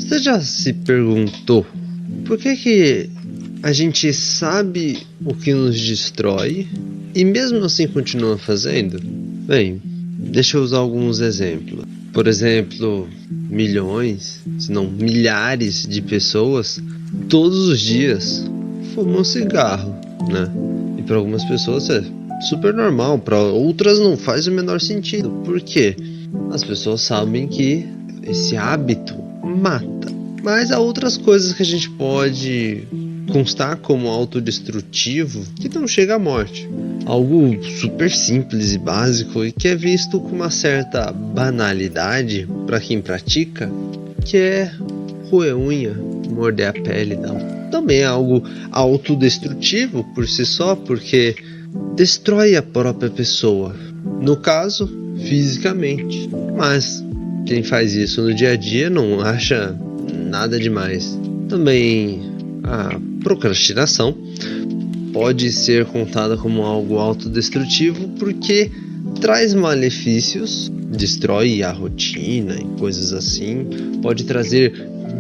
Você já se perguntou por que a gente sabe o que nos destrói e mesmo assim continua fazendo? Bem, deixa eu usar alguns exemplos. Por exemplo, milhões, se não milhares de pessoas todos os dias fumam cigarro, né? E para algumas pessoas é super normal, para outras não faz o menor sentido. Por quê? As pessoas sabem que esse hábito mata. Mas há outras coisas que a gente pode constar como autodestrutivo que não chega à morte. Algo super simples e básico e que é visto com uma certa banalidade para quem pratica, que é roer unha, morder a pele e tal. Também é algo autodestrutivo por si só, porque destrói a própria pessoa, no caso, fisicamente. Mas quem faz isso no dia a dia não acha nada demais. Também a procrastinação pode ser contada como algo autodestrutivo porque traz malefícios, destrói a rotina e coisas assim, pode trazer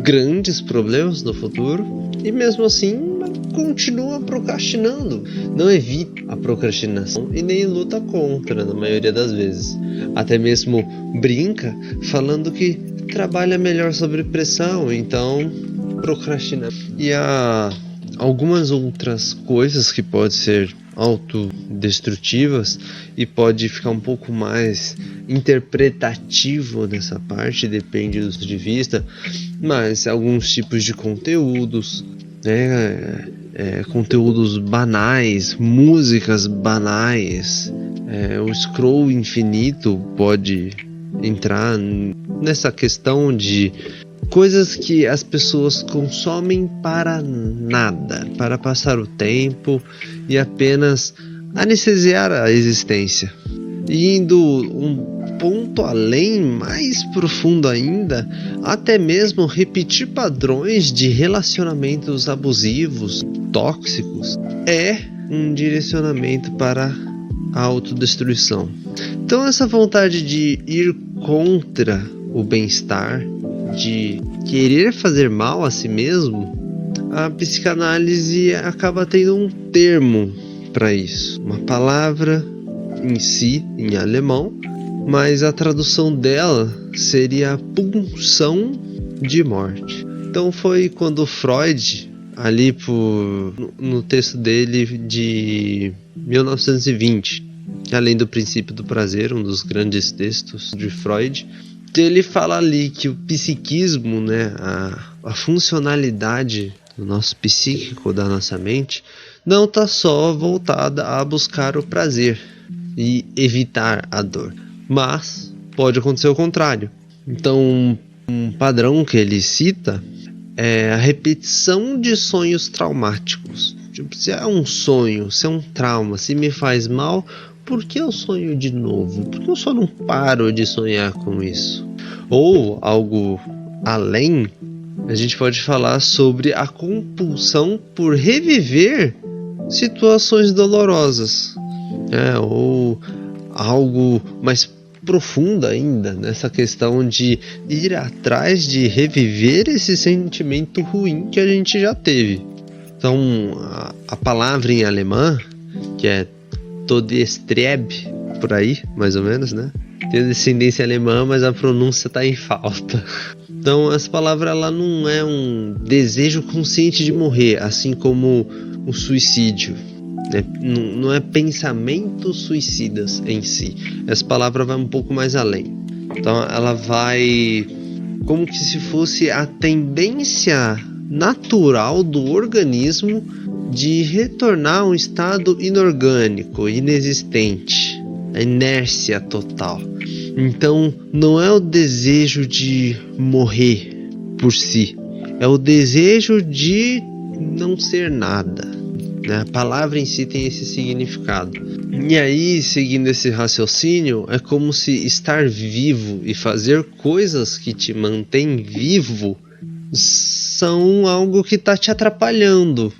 grandes problemas no futuro e mesmo assim continua procrastinando. Não evita a procrastinação e nem luta contra na maioria das vezes. Até mesmo brinca falando que trabalha melhor sob pressão, então procrastina. E há algumas outras coisas que podem ser autodestrutivas e pode ficar um pouco mais interpretativo nessa parte, depende do ponto de vista, mas alguns tipos de conteúdos, né, conteúdos banais, músicas banais, o scroll infinito pode entrar nessa questão de coisas que as pessoas consomem para nada, para passar o tempo e apenas anestesiar a existência. E indo um ponto além, mais profundo ainda, até mesmo repetir padrões de relacionamentos abusivos, tóxicos, é um direcionamento para a autodestruição. Então essa vontade de ir contra o bem-estar, de querer fazer mal a si mesmo, a psicanálise acaba tendo um termo para isso, uma palavra em si, em alemão, mas a tradução dela seria pulsão de morte. Então foi quando Freud, ali no texto dele de 1920, além do princípio do prazer, um dos grandes textos de Freud, ele fala ali que o psiquismo, né, a funcionalidade do nosso psíquico, da nossa mente, não está só voltada a buscar o prazer e evitar a dor, mas pode acontecer o contrário. Então, um padrão que ele cita é a repetição de sonhos traumáticos. Tipo, se é um sonho, se é um trauma, se me faz mal, por que eu sonho de novo? Por que eu só não paro de sonhar com isso? Ou algo além, a gente pode falar sobre a compulsão por reviver situações dolorosas, ou algo mais profundo ainda nessa questão de ir atrás de reviver esse sentimento ruim que a gente já teve. Então, a palavra em alemã, que é Todestreb, por aí, mais ou menos, né? Tem descendência alemã, mas a pronúncia tá em falta. Então, essa palavra ela não é um desejo consciente de morrer, assim como o suicídio, né? Não é pensamentos suicidas em si. Essa palavra vai um pouco mais além. Então, ela vai como que se fosse a tendência natural do organismo de retornar a um estado inorgânico, inexistente, a inércia total. Então, não é o desejo de morrer por si, é o desejo de não ser nada, né? A palavra em si tem esse significado. E aí, seguindo esse raciocínio, é como se estar vivo e fazer coisas que te mantêm vivo são algo que está te atrapalhando,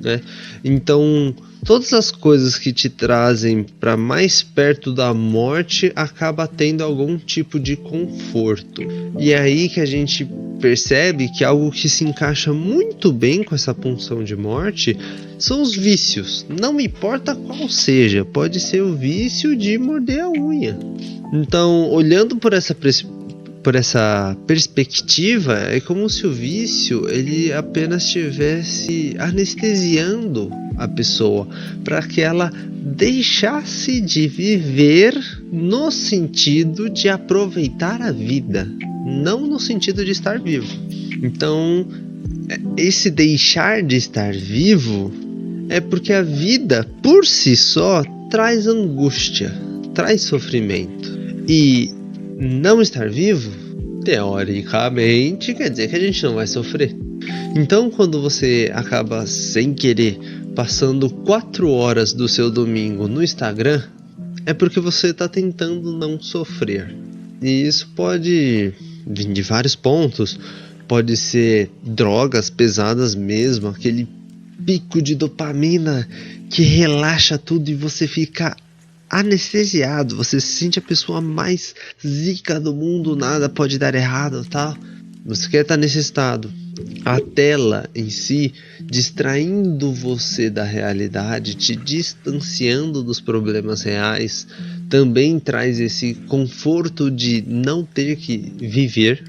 né? Então, todas as coisas que te trazem para mais perto da morte acaba tendo algum tipo de conforto. E é aí que a gente percebe que algo que se encaixa muito bem com essa punção de morte são os vícios. Não importa qual seja, pode ser o vício de morder a unha. Então, olhando por essa perspectiva, é como se o vício ele apenas estivesse anestesiando a pessoa para que ela deixasse de viver no sentido de aproveitar a vida, não no sentido de estar vivo. Então, esse deixar de estar vivo é porque a vida por si só traz angústia, traz sofrimento. E não estar vivo, teoricamente, quer dizer que a gente não vai sofrer. Então, quando você acaba sem querer passando 4 horas do seu domingo no Instagram, é porque você está tentando não sofrer. E isso pode vir de vários pontos. Pode ser drogas pesadas mesmo, aquele pico de dopamina que relaxa tudo e você fica anestesiado, você se sente a pessoa mais zica do mundo, nada pode dar errado, tal. Você quer estar nesse estado. A tela em si, distraindo você da realidade, te distanciando dos problemas reais, também traz esse conforto de não ter que viver.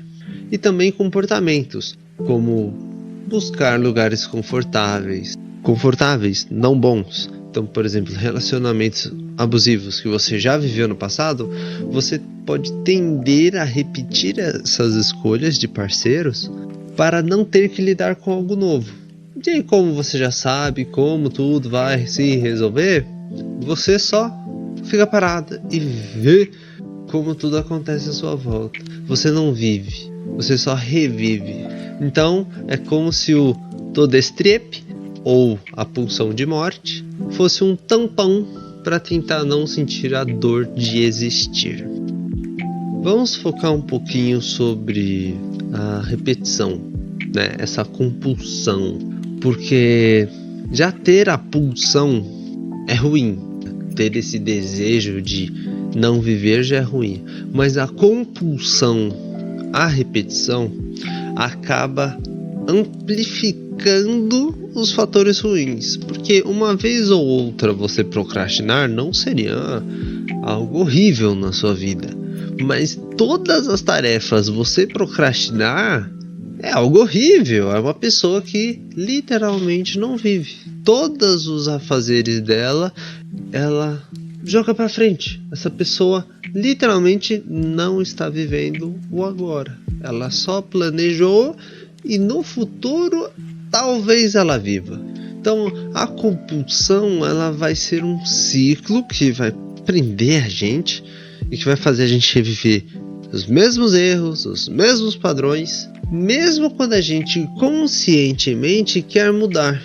E também comportamentos, como buscar lugares confortáveis, não bons. Então, por exemplo, relacionamentos abusivos que você já viveu no passado, você pode tender a repetir essas escolhas de parceiros para não ter que lidar com algo novo. E aí, como você já sabe como tudo vai se resolver, você só fica parado e vê como tudo acontece à sua volta. Você não vive, você só revive. Então, é como se o Todestriep, ou a pulsão de morte, fosse um tampão para tentar não sentir a dor de existir. Vamos focar um pouquinho sobre a repetição, né? Essa compulsão, porque já ter a pulsão é ruim, ter esse desejo de não viver já é ruim, mas a compulsão, a repetição, acaba amplificando os fatores ruins, porque uma vez ou outra você procrastinar não seria algo horrível na sua vida, mas todas as tarefas você procrastinar é algo horrível. É uma pessoa que literalmente não vive. Todos os afazeres dela, ela joga para frente. Essa pessoa literalmente não está vivendo o agora. Ela só planejou e no futuro talvez ela viva. Então a compulsão, ela vai ser um ciclo que vai prender a gente e que vai fazer a gente reviver os mesmos erros, os mesmos padrões, mesmo quando a gente conscientemente quer mudar.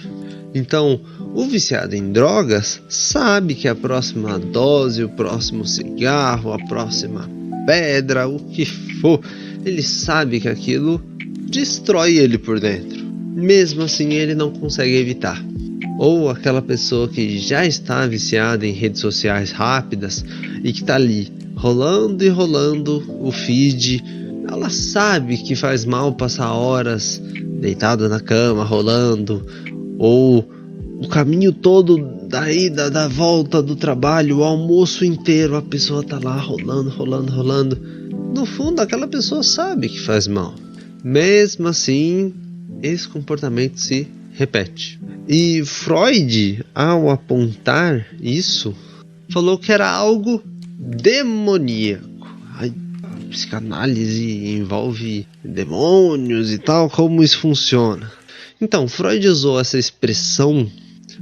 Então o viciado em drogas sabe que a próxima dose, o próximo cigarro, a próxima pedra, o que for, ele sabe que aquilo destrói ele por dentro. Mesmo assim ele não consegue evitar. Ou aquela pessoa que já está viciada em redes sociais rápidas e que está ali rolando e rolando o feed. Ela sabe que faz mal passar horas deitada na cama rolando, ou o caminho todo da ida, da volta do trabalho, o almoço inteiro, a pessoa tá lá rolando. No fundo, aquela pessoa sabe que faz mal. Mesmo assim, esse comportamento se repete. E Freud, ao apontar isso, falou que era algo demoníaco. Psicanálise envolve demônios e tal, como isso funciona? Então, Freud usou essa expressão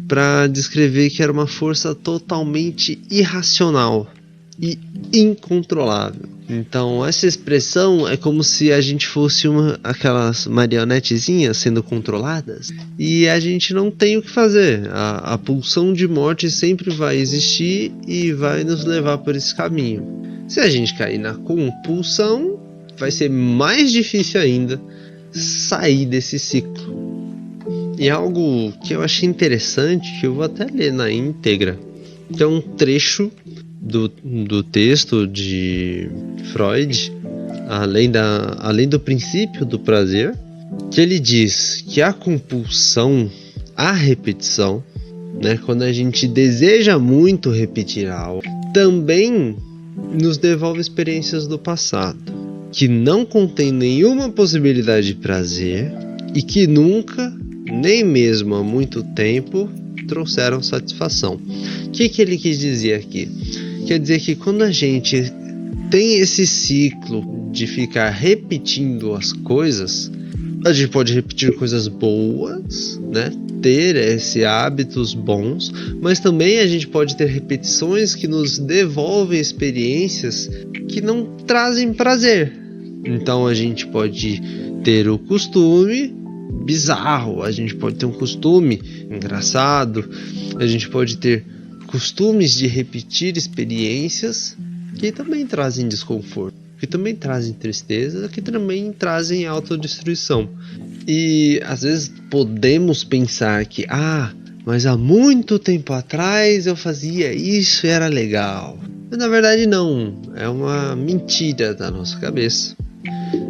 para descrever que era uma força totalmente irracional e incontrolável. Então, essa expressão é como se a gente fosse aquelas marionetezinhas sendo controladas e a gente não tem o que fazer. A pulsão de morte sempre vai existir e vai nos levar por esse caminho. Se a gente cair na compulsão, vai ser mais difícil ainda sair desse ciclo. E algo que eu achei interessante, que eu vou até ler na íntegra, que é um trecho do texto de Freud, além do princípio do prazer, que ele diz que a compulsão à repetição, né, quando a gente deseja muito repetir algo, também nos devolve experiências do passado, que não contém nenhuma possibilidade de prazer e que nunca, nem mesmo há muito tempo, trouxeram satisfação. O que ele quis dizer aqui? Quer dizer que quando a gente tem esse ciclo de ficar repetindo as coisas, a gente pode repetir coisas boas, né? Ter esses hábitos bons, mas também a gente pode ter repetições que nos devolvem experiências que não trazem prazer. Então a gente pode ter o costume bizarro, a gente pode ter um costume engraçado, a gente pode ter costumes de repetir experiências que também trazem desconforto, que também trazem tristeza, que também trazem autodestruição. E às vezes podemos pensar que, mas há muito tempo atrás eu fazia isso e era legal. Mas na verdade não, é uma mentira da nossa cabeça.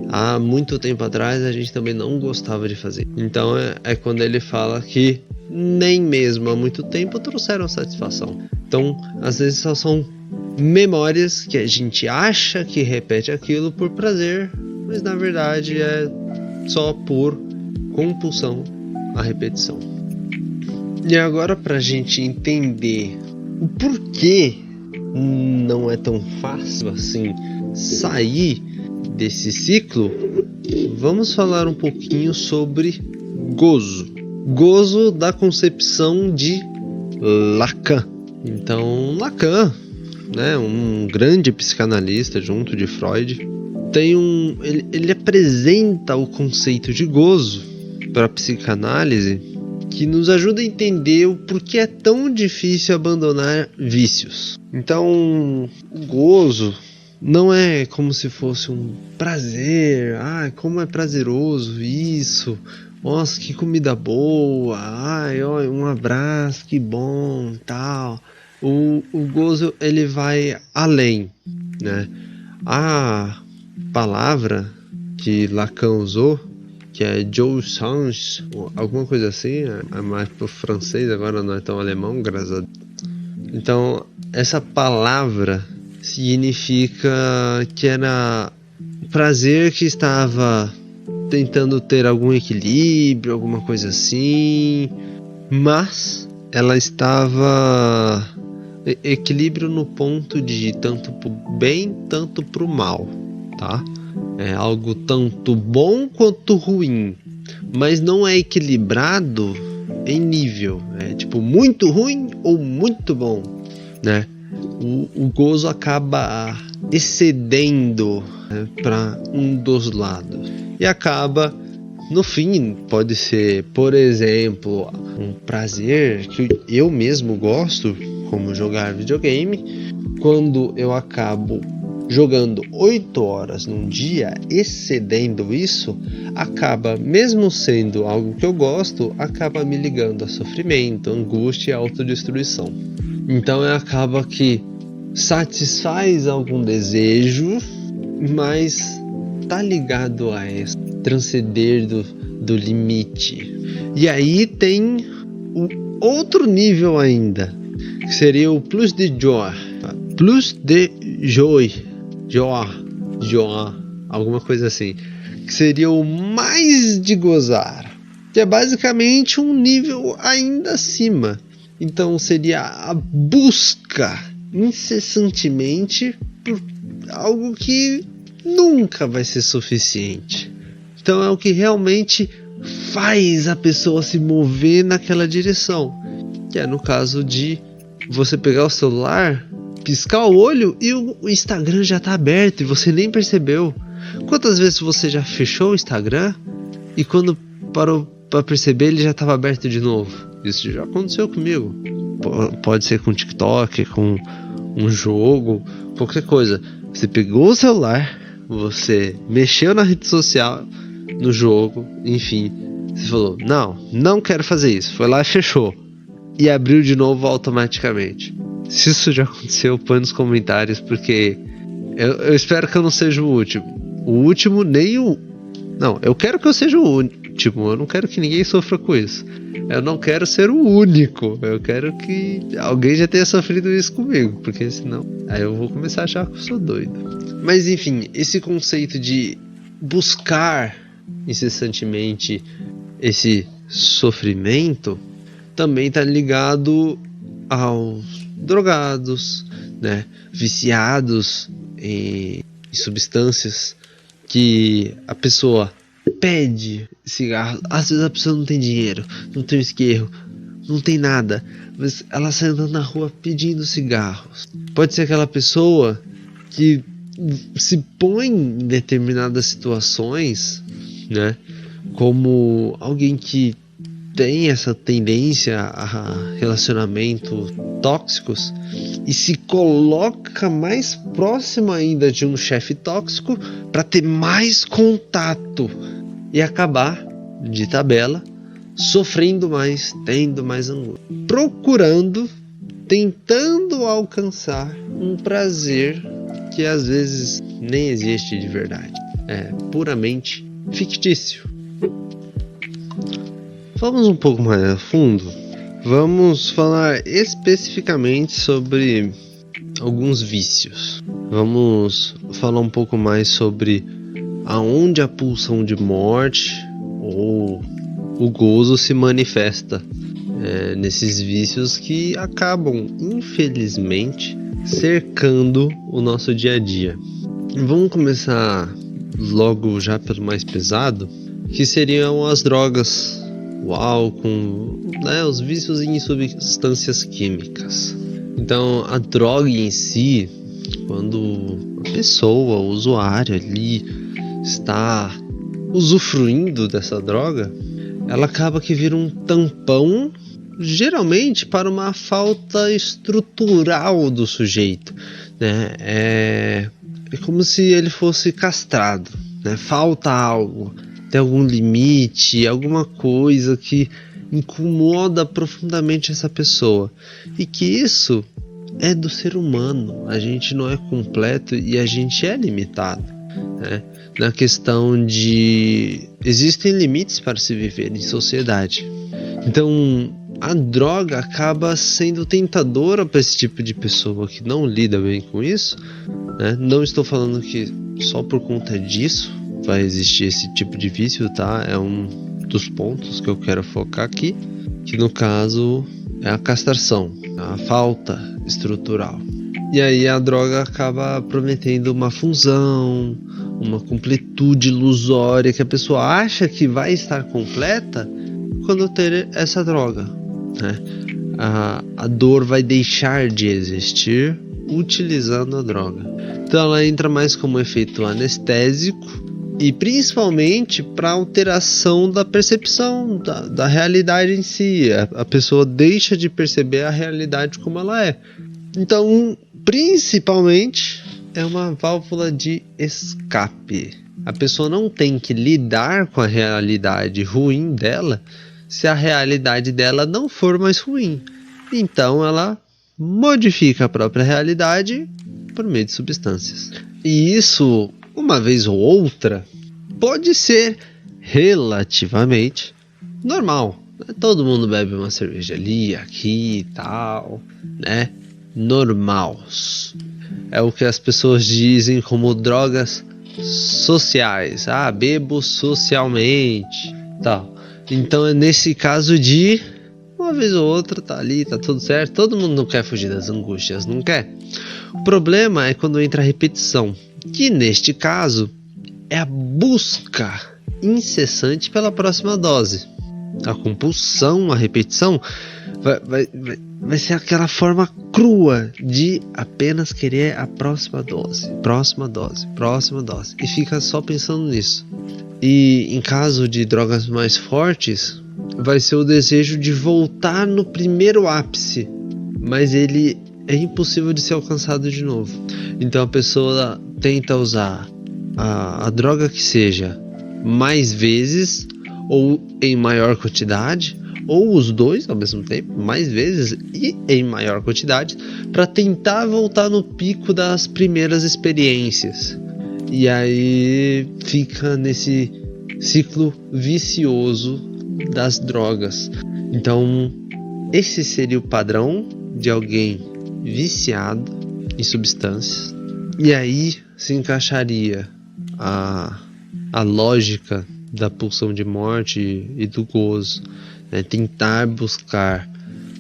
Há muito tempo atrás a gente também não gostava de fazer. Então é quando ele fala que nem mesmo há muito tempo trouxeram satisfação. Então às vezes só são memórias que a gente acha que repete aquilo por prazer, mas na verdade é só por compulsão à repetição. E agora, para a gente entender o porquê não é tão fácil assim sair desse ciclo, vamos falar um pouquinho sobre gozo. Gozo da concepção de Lacan. Então, Lacan, né, um grande psicanalista junto de Freud, ele apresenta o conceito de gozo para a psicanálise, que nos ajuda a entender o porquê é tão difícil abandonar vícios. Então, o gozo não é como se fosse um prazer, como é prazeroso isso, nossa, que comida boa, um abraço, que bom, tal. O gozo, ele vai além, né? A palavra que Lacan usou, que é jouissance, alguma coisa assim, é mais pro francês, agora não é tão alemão, graças a Deus. Então, essa palavra significa que era prazer que estava tentando ter algum equilíbrio, alguma coisa assim, mas ela estava equilíbrio no ponto de tanto pro bem, tanto pro mal, tá? É algo tanto bom quanto ruim, mas não é equilibrado em nível, é tipo muito ruim ou muito bom, né? O gozo acaba excedendo, né, para um dos lados e acaba, no fim, pode ser, por exemplo, um prazer que eu mesmo gosto, como jogar videogame. Quando eu acabo jogando 8 horas num dia, excedendo isso, acaba, mesmo sendo algo que eu gosto, acaba me ligando a sofrimento, angústia e autodestruição. Então acaba que satisfaz algum desejo, mas tá ligado a esse transcender do limite. E aí tem o outro nível ainda, que seria o plus de joie. Plus de joie, alguma coisa assim, que seria o mais de gozar, que é basicamente um nível ainda acima. Então seria a busca incessantemente por algo que nunca vai ser suficiente. Então é o que realmente faz a pessoa se mover naquela direção, que é no caso de você pegar o celular, piscar o olho e o Instagram já está aberto e você nem percebeu. Quantas vezes você já fechou o Instagram e quando parou para perceber ele já estava aberto de novo? Isso já aconteceu comigo. Pode ser com TikTok, com um jogo, qualquer coisa. Você pegou o celular, você mexeu na rede social, no jogo, enfim, Você falou, não quero fazer isso. Foi lá e fechou. E abriu de novo automaticamente. Se isso já aconteceu, põe nos comentários, porque eu espero que eu não seja o último. O último, nem o... Não, eu quero que eu seja o último. Eu não quero que ninguém sofra com isso. Eu não quero ser o único. Eu quero que alguém já tenha sofrido isso comigo, porque senão aí eu vou começar a achar que eu sou doido. Mas enfim, esse conceito de buscar incessantemente esse sofrimento também está ligado aos drogados, né, viciados em substâncias, que a pessoa pede cigarro. Às vezes a pessoa não tem dinheiro, não tem isqueiro, não tem nada, mas ela sai andando na rua pedindo cigarros. Pode ser aquela pessoa que se põe em determinadas situações, né, como alguém que tem essa tendência a relacionamentos tóxicos e se coloca mais próximo ainda de um chefe tóxico para ter mais contato e acabar, de tabela, sofrendo mais, tendo mais angústia, tentando alcançar um prazer que às vezes nem existe de verdade, é puramente fictício. Vamos um pouco mais a fundo. Vamos falar especificamente sobre alguns vícios. Vamos falar um pouco mais sobre aonde a pulsão de morte ou o gozo se manifesta nesses vícios que acabam, infelizmente, cercando o nosso dia a dia. Vamos começar logo já pelo mais pesado, que seriam as drogas, o álcool, né, os vícios em substâncias químicas. Então, a droga em si, quando a pessoa, o usuário ali, está usufruindo dessa droga, ela acaba que vira um tampão, geralmente para uma falta estrutural do sujeito, né? É como se ele fosse castrado, né? Falta algo, tem algum limite, alguma coisa que incomoda profundamente essa pessoa, e que isso é do ser humano. A gente não é completo e a gente é limitado, né? Na questão de existem limites para se viver em sociedade. Então a droga acaba sendo tentadora para esse tipo de pessoa que não lida bem com isso, né? Não estou falando que só por conta disso vai existir esse tipo de vício, tá? É um dos pontos que eu quero focar aqui, que no caso é a castração, a falta estrutural. E aí a droga acaba prometendo uma função, uma completude ilusória, que a pessoa acha que vai estar completa quando ter essa droga, né? A dor vai deixar de existir utilizando a droga. Então ela entra mais como efeito anestésico e principalmente para alteração da percepção da realidade em si. A pessoa deixa de perceber a realidade como ela é. Então, principalmente, é uma válvula de escape. A pessoa não tem que lidar com a realidade ruim dela se a realidade dela não for mais ruim. Então ela modifica a própria realidade por meio de substâncias. E isso, uma vez ou outra, pode ser relativamente normal. Todo mundo bebe uma cerveja ali, aqui e tal, né? Normais. É o que as pessoas dizem como drogas sociais. Ah, bebo socialmente, tal. Então é nesse caso de uma vez ou outra tá ali, tá tudo certo. Todo mundo não quer fugir das angústias, não quer. O problema é quando entra a repetição, que neste caso é a busca incessante pela próxima dose. A compulsão, a repetição vai ser aquela forma crua de apenas querer a próxima dose, próxima dose, próxima dose, e fica só pensando nisso. E em caso de drogas mais fortes, vai ser o desejo de voltar no primeiro ápice, mas ele é impossível de ser alcançado de novo. Então a pessoa tenta usar a droga que seja mais vezes, ou em maior quantidade, ou os dois ao mesmo tempo, mais vezes e em maior quantidade, para tentar voltar no pico das primeiras experiências. E aí fica nesse ciclo vicioso das drogas. Então, esse seria o padrão de alguém viciado em substâncias. E aí se encaixaria a lógica da pulsão de morte e do gozo, né? Tentar buscar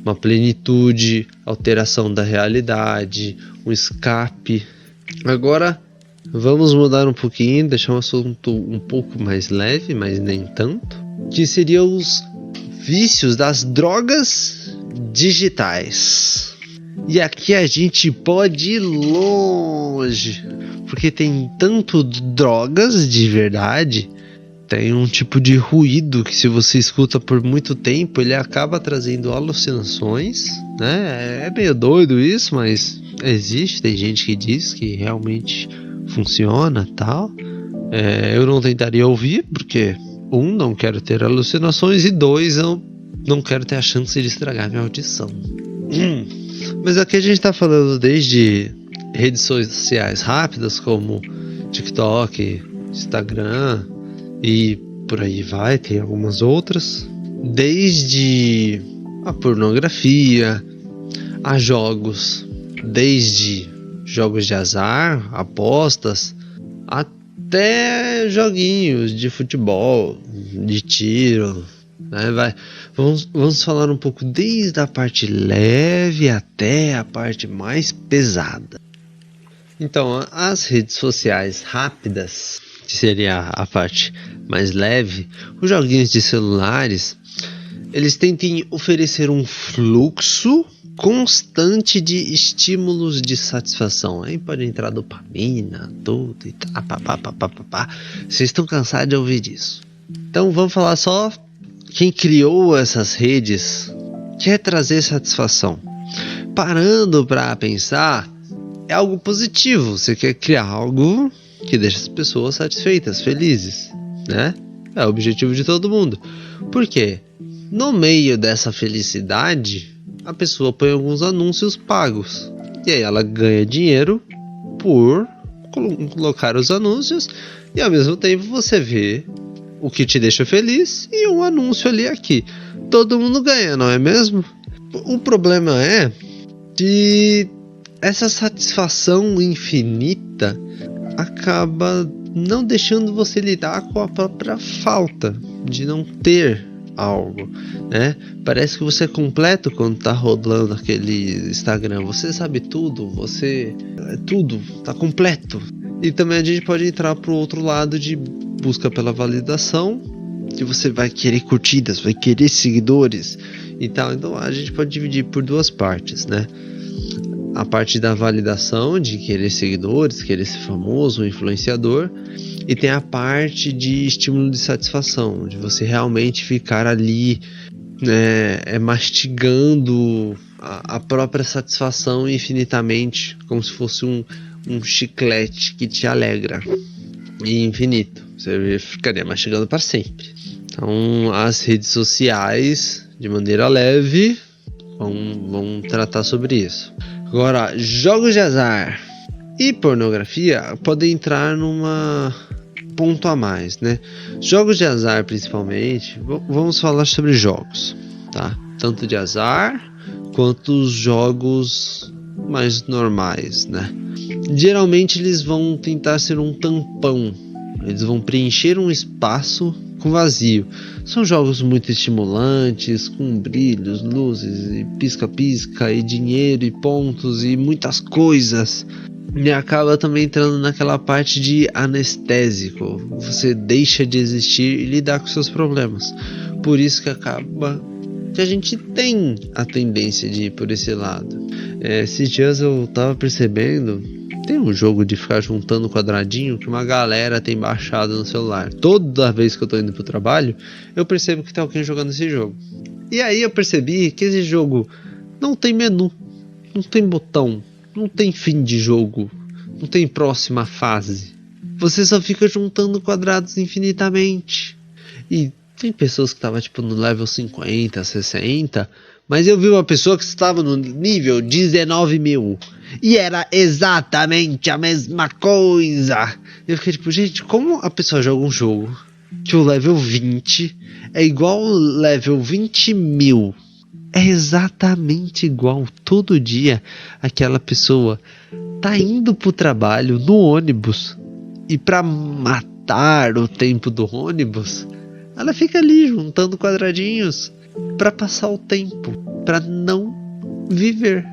uma plenitude, alteração da realidade, um escape. Agora vamos mudar um pouquinho, deixar um assunto um pouco mais leve, mas nem tanto, que seriam os vícios das drogas digitais. E aqui a gente pode ir longe, porque tem tanto drogas de verdade, tem um tipo de ruído que, se você escuta por muito tempo, ele acaba trazendo alucinações, né? É meio doido isso, mas existe, tem gente que diz que realmente funciona, tal. Eu não tentaria ouvir, porque não quero ter alucinações, e 2, eu não quero ter a chance de estragar minha audição. Mas aqui a gente tá falando desde redes sociais rápidas como TikTok, Instagram e por aí vai, tem algumas outras, desde a pornografia, a jogos, desde jogos de azar, apostas, até joguinhos de futebol, de tiro, né? Vamos falar um pouco desde a parte leve até a parte mais pesada. Então, as redes sociais rápidas, que seria a parte mais leve, os joguinhos de celulares, eles tentam oferecer um fluxo constante de estímulos de satisfação. Aí pode entrar dopamina, tudo e tal, pá. Vocês estão cansados de ouvir disso. Então vamos falar só quem criou essas redes quer trazer satisfação. Parando para pensar, é algo positivo. Você quer criar algo que deixa as pessoas satisfeitas, felizes, né? É o objetivo de todo mundo. Por quê? No meio dessa felicidade, a pessoa põe alguns anúncios pagos. E aí ela ganha dinheiro por colocar os anúncios, e ao mesmo tempo você vê o que te deixa feliz e um anúncio ali aqui. Todo mundo ganha, não é mesmo? O problema é que essa satisfação infinita acaba não deixando você lidar com a própria falta de não ter algo, né? Parece que você é completo quando tá rodando aquele Instagram. Você sabe tudo, você é tudo, tá completo. E também a gente pode entrar pro outro lado de busca pela validação, que você vai querer curtidas, vai querer seguidores e tal. Então a gente pode dividir por duas partes, né? A parte da validação, de querer seguidores, querer ser famoso, influenciador, e tem a parte de estímulo de satisfação, de você realmente ficar ali, né, mastigando a própria satisfação infinitamente, como se fosse um chiclete que te alegra e infinito. Você ficaria mastigando para sempre. Então, as redes sociais, de maneira leve, vão tratar sobre isso. Agora, jogos de azar e pornografia podem entrar numa ponto a mais, né? Jogos de azar, principalmente, vamos falar sobre jogos, tá? Tanto de azar quanto os jogos mais normais, né? Geralmente eles vão tentar ser um tampão, eles vão preencher um espaço com vazio. São jogos muito estimulantes, com brilhos, luzes, e pisca-pisca, e dinheiro, e pontos, e muitas coisas. E acaba também entrando naquela parte de anestésico. Você deixa de existir e lidar com seus problemas. Por isso que acaba que a gente tem a tendência de ir por esse lado. Esses dias eu tava percebendo, tem um jogo de ficar juntando quadradinho que uma galera tem baixado no celular. Toda vez que eu tô indo pro trabalho, eu percebo que tem alguém jogando esse jogo. E aí eu percebi que esse jogo não tem menu, não tem botão, não tem fim de jogo, não tem próxima fase. Você só fica juntando quadrados infinitamente. E Tem pessoas que estavam tipo no level 50, 60, mas eu vi uma pessoa que estava no nível 19 mil. E era exatamente a mesma coisa. Eu fiquei tipo, gente, como a pessoa joga um jogo que o level 20 é igual ao level 20 mil? É exatamente igual. Todo dia aquela pessoa tá indo pro trabalho no ônibus. E pra matar o tempo do ônibus, ela fica ali juntando quadradinhos pra passar o tempo, pra não viver.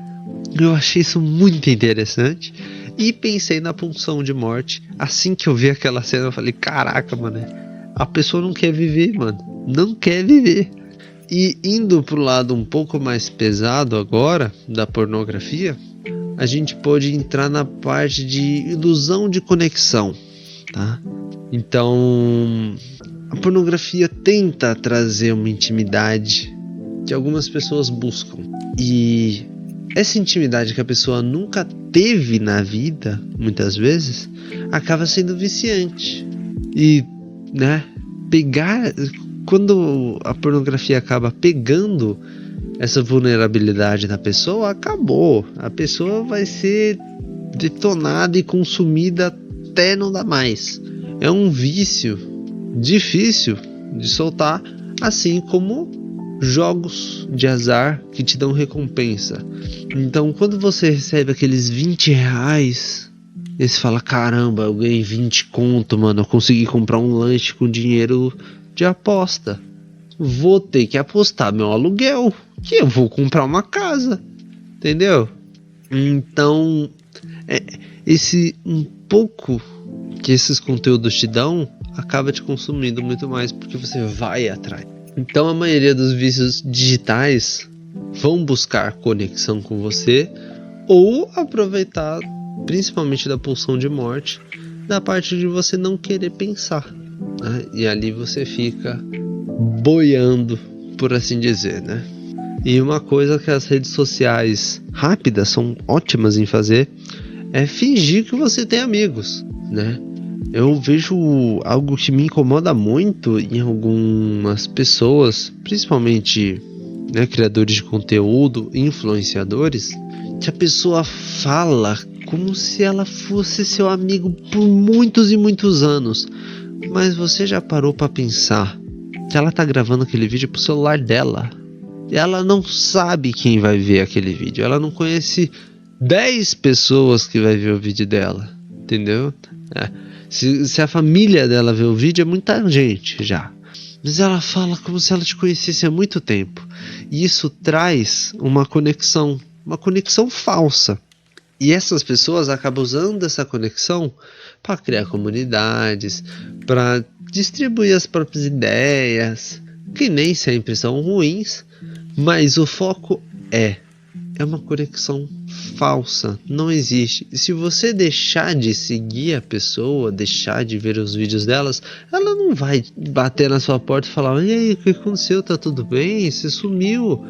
Eu achei isso muito interessante e pensei na pulsão de morte. Assim que eu vi aquela cena, eu falei, caraca, mano, a pessoa não quer viver, mano, não quer viver. E indo pro lado um pouco mais pesado agora, da pornografia, a gente pode entrar na parte de ilusão de conexão, tá? Então, a pornografia tenta trazer uma intimidade que algumas pessoas buscam. E essa intimidade que a pessoa nunca teve na vida, muitas vezes, acaba sendo viciante. E, né, quando a pornografia acaba pegando essa vulnerabilidade da pessoa, acabou. A pessoa vai ser detonada e consumida até não dar mais. É um vício difícil de soltar, assim como jogos de azar que te dão recompensa. Então, quando você recebe aqueles 20 reais, você fala, caramba, eu ganhei 20 conto, mano, eu consegui comprar um lanche com dinheiro de aposta. Vou ter que apostar meu aluguel, que eu vou comprar uma casa, entendeu? Então, esse um pouco que esses conteúdos te dão, acaba te consumindo muito mais, porque você vai atrás. Então a maioria dos vícios digitais vão buscar conexão com você ou aproveitar, principalmente da pulsão de morte, da parte de você não querer pensar, né? E ali você fica boiando, por assim dizer, né? E uma coisa que as redes sociais rápidas são ótimas em fazer é fingir que você tem amigos, né? Eu vejo algo que me incomoda muito em algumas pessoas, principalmente, né, criadores de conteúdo, influenciadores, que a pessoa fala como se ela fosse seu amigo por muitos e muitos anos. Mas você já parou para pensar que ela tá gravando aquele vídeo pro celular dela? E ela não sabe quem vai ver aquele vídeo. Ela não conhece 10 pessoas que vai ver o vídeo dela, entendeu? Se a família dela vê o vídeo, é muita gente já. Mas ela fala como se ela te conhecesse há muito tempo. E isso traz uma conexão falsa. E essas pessoas acabam usando essa conexão para criar comunidades, para distribuir as próprias ideias, que nem sempre são ruins, mas o foco é uma conexão falsa, não existe. E se você deixar de seguir a pessoa, deixar de ver os vídeos delas, ela não vai bater na sua porta e falar, e aí, o que aconteceu? Tá tudo bem? Você sumiu.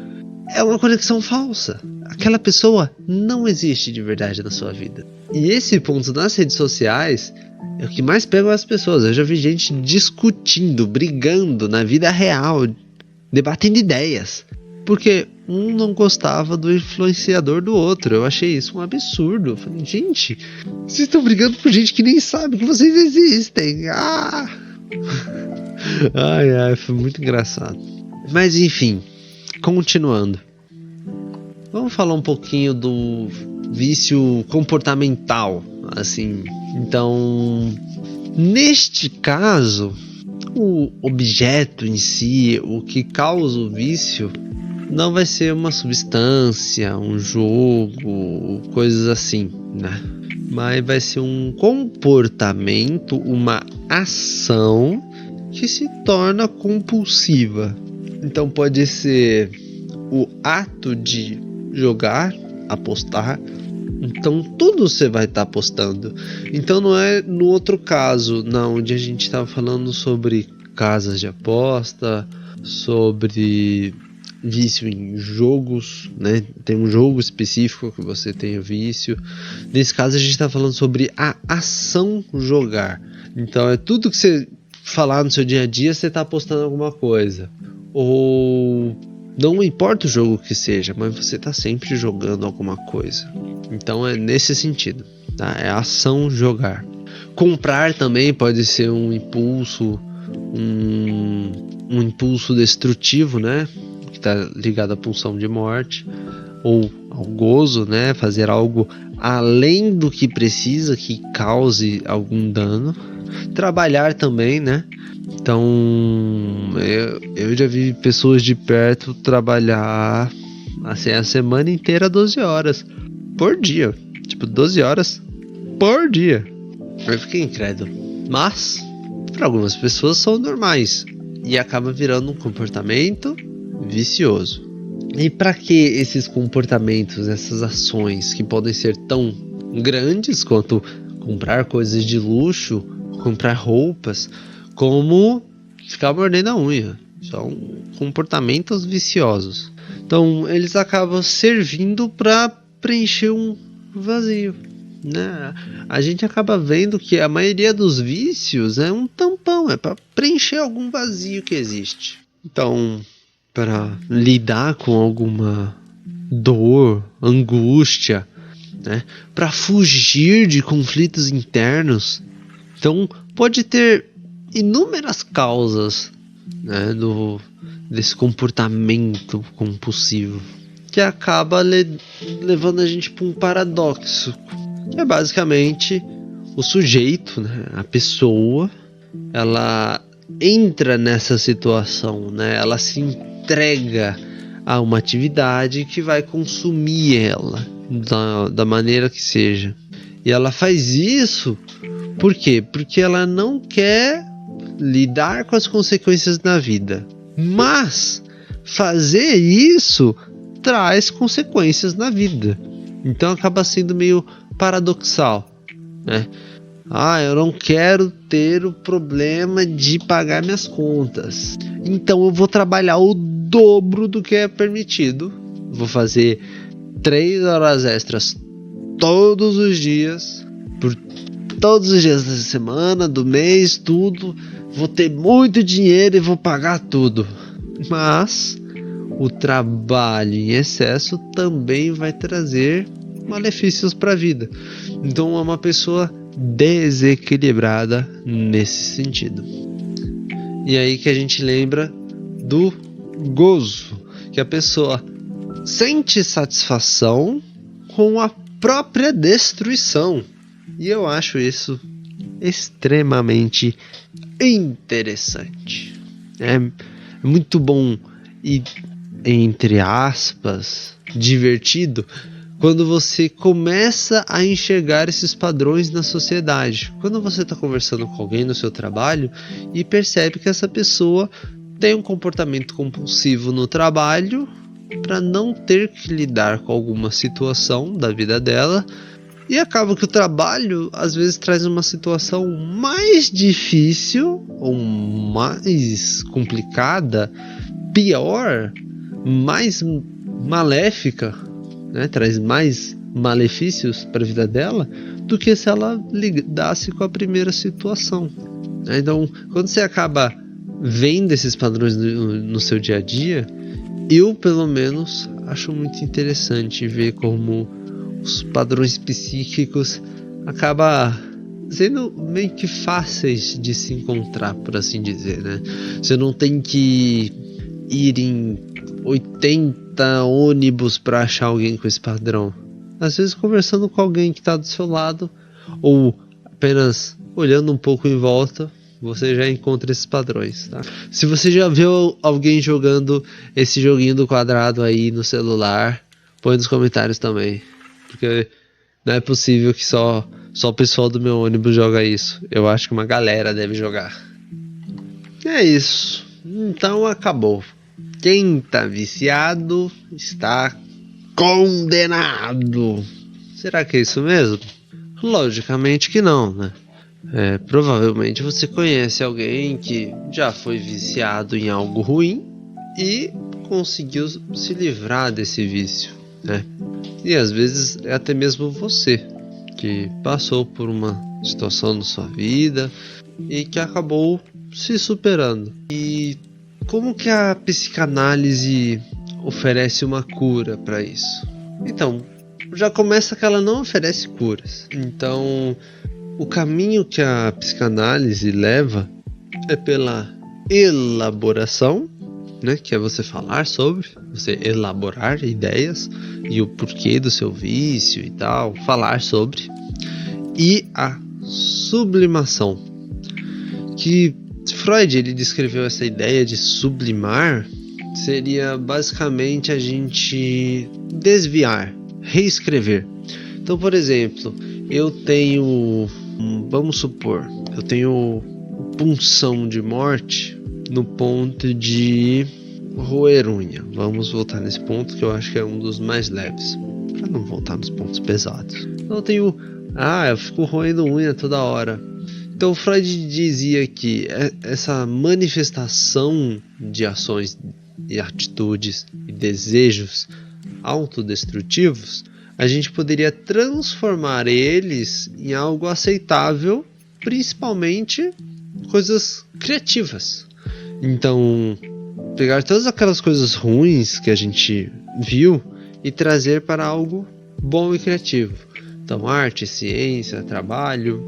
É uma conexão falsa. Aquela pessoa não existe de verdade na sua vida. E esse ponto nas redes sociais é o que mais pega as pessoas. Eu já vi gente discutindo, brigando na vida real, debatendo ideias, porque um não gostava do influenciador do outro. Eu achei isso um absurdo. Eu falei, gente, vocês estão brigando por gente que nem sabe que vocês existem. Ai, foi muito engraçado. Mas enfim, continuando. Vamos falar um pouquinho do vício comportamental, assim. Então, neste caso, o objeto em si, o que causa o vício, não vai ser uma substância, um jogo, coisas assim, né? Mas vai ser um comportamento, uma ação que se torna compulsiva. Então pode ser o ato de jogar, apostar. Então tudo você vai estar apostando. Então não é no outro caso, não, onde a gente estava falando sobre casas de aposta, sobre vício em jogos, né? Tem um jogo específico que você tem o vício. Nesse caso a gente está falando sobre a ação jogar. Então é tudo que você falar no seu dia a dia, você tá postando alguma coisa. Ou não importa o jogo que seja, mas você tá sempre jogando alguma coisa. Então é nesse sentido, tá? É ação jogar. Comprar também pode ser um impulso, um impulso destrutivo, né? Que tá ligado à pulsão de morte. Ou ao gozo, né? Fazer algo além do que precisa, que cause algum dano. Trabalhar também, né? Então, eu já vi pessoas de perto trabalhar assim, a semana inteira 12 horas por dia. Tipo, 12 horas por dia. Eu fiquei incrédulo. Mas, para algumas pessoas são normais. E acaba virando um comportamento vicioso. E para que esses comportamentos, essas ações que podem ser tão grandes quanto comprar coisas de luxo, comprar roupas, como ficar mordendo a unha? São comportamentos viciosos. Então eles acabam servindo para preencher um vazio, né? A gente acaba vendo que a maioria dos vícios é um tampão, é para preencher algum vazio que existe. Então, para lidar com alguma dor, angústia, né? Para fugir de conflitos internos. Então, pode ter inúmeras causas, né, desse comportamento compulsivo, que acaba levando a gente para um paradoxo, que é basicamente o sujeito, né, a pessoa, ela entra nessa situação, né, ela se entrega a uma atividade que vai consumir ela da maneira que seja, e ela faz isso. Por quê? Porque ela não quer lidar com as consequências da vida. Mas fazer isso traz consequências na vida. Então acaba sendo meio paradoxal, né? Eu não quero ter o problema de pagar minhas contas. Então eu vou trabalhar o dobro do que é permitido. Vou fazer 3 horas extras todos os dias, por todos os dias da semana, do mês, tudo. Vou ter muito dinheiro e vou pagar tudo. Mas o trabalho em excesso também vai trazer malefícios para a vida. Então é uma pessoa desequilibrada nesse sentido. E aí que a gente lembra do gozo, que a pessoa sente satisfação com a própria destruição. E eu acho isso extremamente interessante. É muito bom e, entre aspas, divertido quando você começa a enxergar esses padrões na sociedade. Quando você está conversando com alguém no seu trabalho e percebe que essa pessoa tem um comportamento compulsivo no trabalho para não ter que lidar com alguma situação da vida dela, e acaba que o trabalho às vezes traz uma situação mais difícil ou mais complicada, pior, mais maléfica, né? Traz mais malefícios para a vida dela do que se ela lidasse com a primeira situação. Então, quando você acaba vendo esses padrões no seu dia a dia, eu pelo menos acho muito interessante ver como os padrões psíquicos acabam sendo meio que fáceis de se encontrar, por assim dizer, né? Você não tem que ir em 80 ônibus para achar alguém com esse padrão. Às vezes conversando com alguém que está do seu lado ou apenas olhando um pouco em volta, você já encontra esses padrões, tá? Se você já viu alguém jogando esse joguinho do quadrado aí no celular, põe nos comentários também. Porque não é possível que só o pessoal do meu ônibus joga isso. Eu acho que uma galera deve jogar. É isso. Então acabou. Quem tá viciado está condenado. Será que é isso mesmo? Logicamente que não, né? Provavelmente você conhece alguém que já foi viciado em algo ruim e conseguiu se livrar desse vício, né? E às vezes é até mesmo você que passou por uma situação na sua vida e que acabou se superando. E como que a psicanálise oferece uma cura para isso? Então, já começa que ela não oferece curas. Então, o caminho que a psicanálise leva é pela elaboração, né, que é você falar sobre, você elaborar ideias e o porquê do seu vício e tal, falar sobre, e a sublimação, que Freud ele descreveu essa ideia de sublimar, seria basicamente a gente desviar, reescrever. Então, por exemplo, vamos supor, eu tenho punção de morte no ponto de roer unha. Vamos voltar nesse ponto que eu acho que é um dos mais leves, para não voltar nos pontos pesados. Então eu fico roendo unha toda hora. Então Freud dizia que essa manifestação de ações e atitudes e desejos autodestrutivos, a gente poderia transformar eles em algo aceitável, principalmente coisas criativas. Então, pegar todas aquelas coisas ruins que a gente viu e trazer para algo bom e criativo. Então, arte, ciência, trabalho,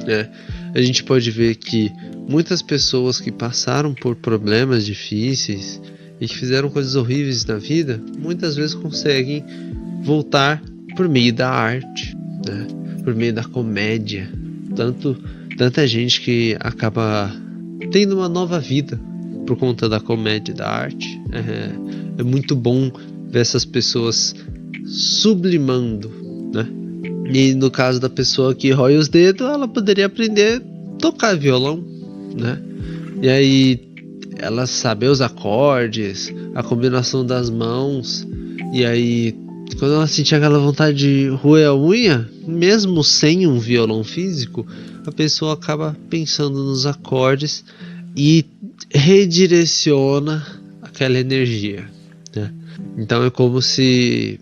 né? A gente pode ver que muitas pessoas que passaram por problemas difíceis e que fizeram coisas horríveis na vida, muitas vezes conseguem voltar por meio da arte, né? Por meio da comédia. Tanta gente que acaba tendo uma nova vida por conta da comédia e da arte. É muito bom ver essas pessoas sublimando, né? E no caso da pessoa que rói os dedos, ela poderia aprender a tocar violão, né? E aí ela saber os acordes, a combinação das mãos. E aí quando ela sentir aquela vontade de roer a unha, mesmo sem um violão físico, a pessoa acaba pensando nos acordes e redireciona aquela energia, né? Então é como se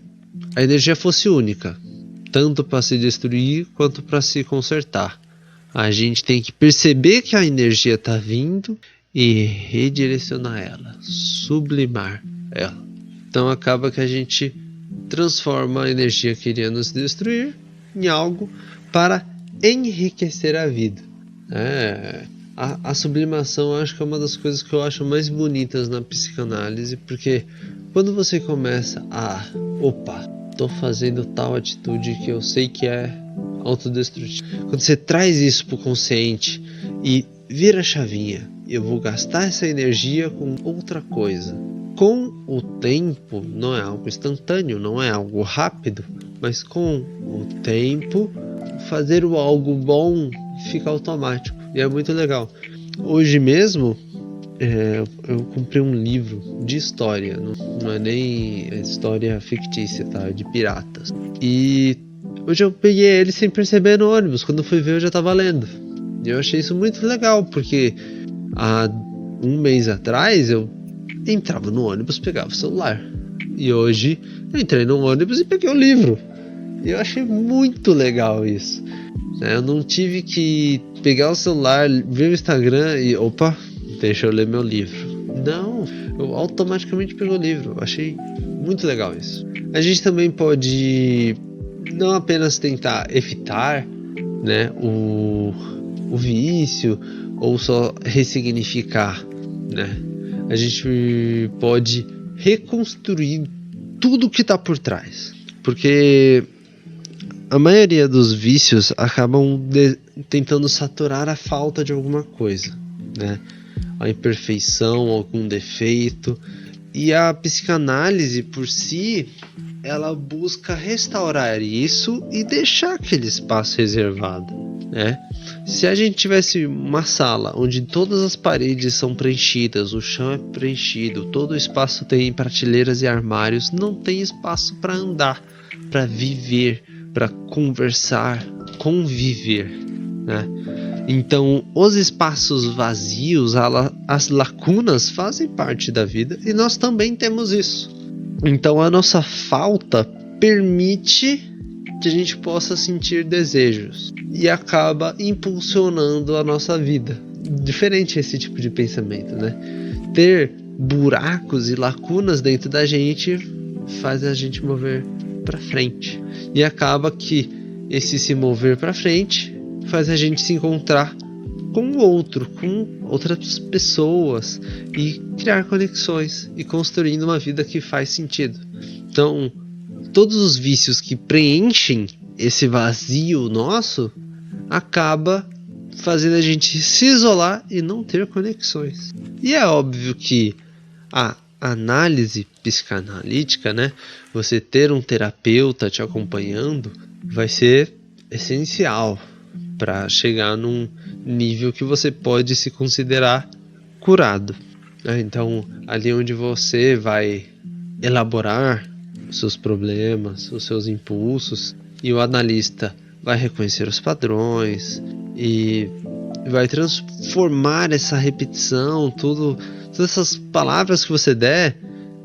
a energia fosse única, tanto para se destruir quanto para se consertar. A gente tem que perceber que a energia está vindo e redirecionar ela, sublimar ela. Então acaba que a gente transforma a energia que iria nos destruir em algo para enriquecer a vida. A sublimação acho que é uma das coisas que eu acho mais bonitas na psicanálise, porque quando você começa tô fazendo tal atitude que eu sei que é autodestrutiva. Quando você traz isso pro consciente e vira a chavinha, eu vou gastar essa energia com outra coisa. Com o tempo, não é algo instantâneo, não é algo rápido, mas com o tempo, fazer o algo bom fica automático e é muito legal. Hoje mesmo, eu comprei um livro de história, não é nem história fictícia, tá? De piratas. E hoje eu peguei ele sem perceber no ônibus, quando eu fui ver eu já estava lendo. E eu achei isso muito legal, porque há um mês atrás eu entrava no ônibus, pegava o celular. E hoje eu entrei no ônibus e peguei o livro. E eu achei muito legal isso. Eu não tive que pegar o celular, ver o Instagram e deixa eu ler meu livro. Não, eu automaticamente peguei o livro. Eu achei muito legal isso. A gente também pode não apenas tentar evitar, né, o vício ou só ressignificar, né? A gente pode reconstruir tudo que está por trás, porque a maioria dos vícios acabam tentando saturar a falta de alguma coisa, né? A imperfeição, algum defeito. E a psicanálise por si, ela busca restaurar isso e deixar aquele espaço reservado, né? Se a gente tivesse uma sala onde todas as paredes são preenchidas, o chão é preenchido, todo o espaço tem prateleiras e armários, não tem espaço para andar, para viver, para conversar, conviver, né? Então, os espaços vazios, as lacunas fazem parte da vida e nós também temos isso. Então, a nossa falta permite que a gente possa sentir desejos e acaba impulsionando a nossa vida, diferente esse tipo de pensamento, né? Ter buracos e lacunas dentro da gente faz a gente mover para frente. E acaba que esse se mover para frente faz a gente se encontrar com o outro, com outras pessoas e criar conexões e construindo uma vida que faz sentido. Então, todos os vícios que preenchem esse vazio nosso acaba fazendo a gente se isolar e não ter conexões. E é óbvio que a análise psicanalítica, né, você ter um terapeuta te acompanhando, vai ser essencial para chegar num nível que você pode se considerar curado. Então, ali onde você vai elaborar os seus problemas, os seus impulsos, e o analista vai reconhecer os padrões e vai transformar essa repetição, todas essas palavras que você der,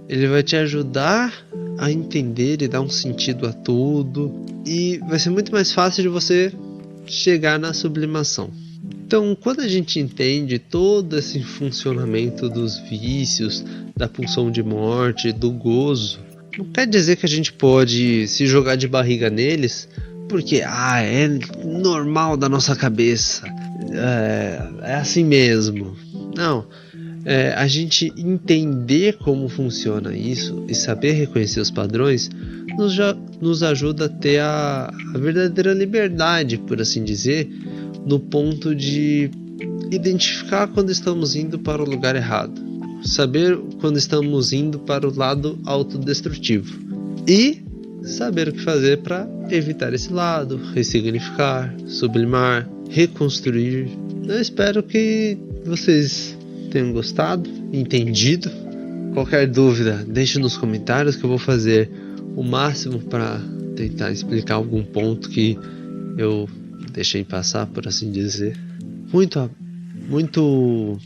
ele vai te ajudar a entender e dar um sentido a tudo, e vai ser muito mais fácil de você chegar na sublimação. Então, quando a gente entende todo esse funcionamento dos vícios, da pulsão de morte, do gozo, não quer dizer que a gente pode se jogar de barriga neles, porque é normal da nossa cabeça, é assim mesmo. Não, a gente entender como funciona isso e saber reconhecer os padrões nos ajuda a ter a verdadeira liberdade, por assim dizer, no ponto de identificar quando estamos indo para o lugar errado, saber quando estamos indo para o lado autodestrutivo e saber o que fazer para evitar esse lado, ressignificar, sublimar, reconstruir. Eu espero que vocês tenham gostado, entendido. Qualquer dúvida, deixe nos comentários que eu vou fazer o máximo para tentar explicar algum ponto que eu deixei passar, por assim dizer. Muito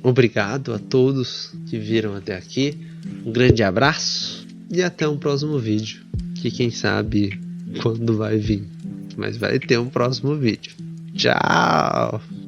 obrigado a todos que viram até aqui. Um grande abraço e até um próximo vídeo, que quem sabe quando vai vir, mas vai ter um próximo vídeo. Tchau!